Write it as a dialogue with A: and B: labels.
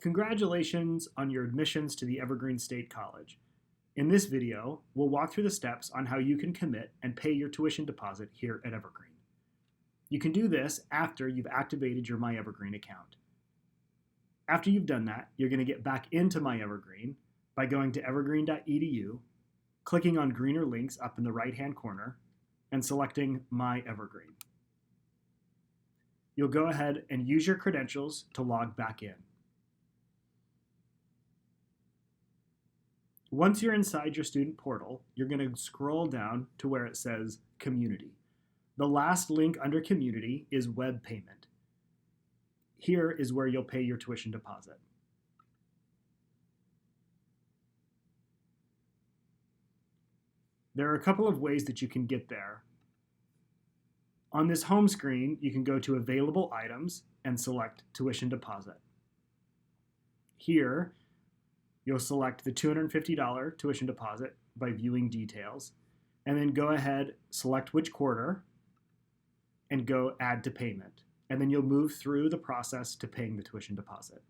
A: Congratulations on your admissions to the Evergreen State College. In this video, we'll walk through the steps on how you can commit and pay your tuition deposit here at Evergreen. You can do this after you've activated your my.evergreen account. After you've done that, you're going to get back into my.evergreen by going to evergreen.edu, clicking on greener links up in the right-hand corner, and selecting my.evergreen. You'll go ahead and use your credentials to log back in. Once you're inside your student portal, you're going to scroll down to where it says Community. The last link under Community is Web Payment. Here is where you'll pay your tuition deposit. There are a couple of ways that you can get there. On this home screen, you can go to Available Items and select Tuition Deposit. Here, you'll select the $250 tuition deposit by viewing details, and then go ahead, select which quarter, and go Add to Payment. And then you'll move through the process to paying the tuition deposit.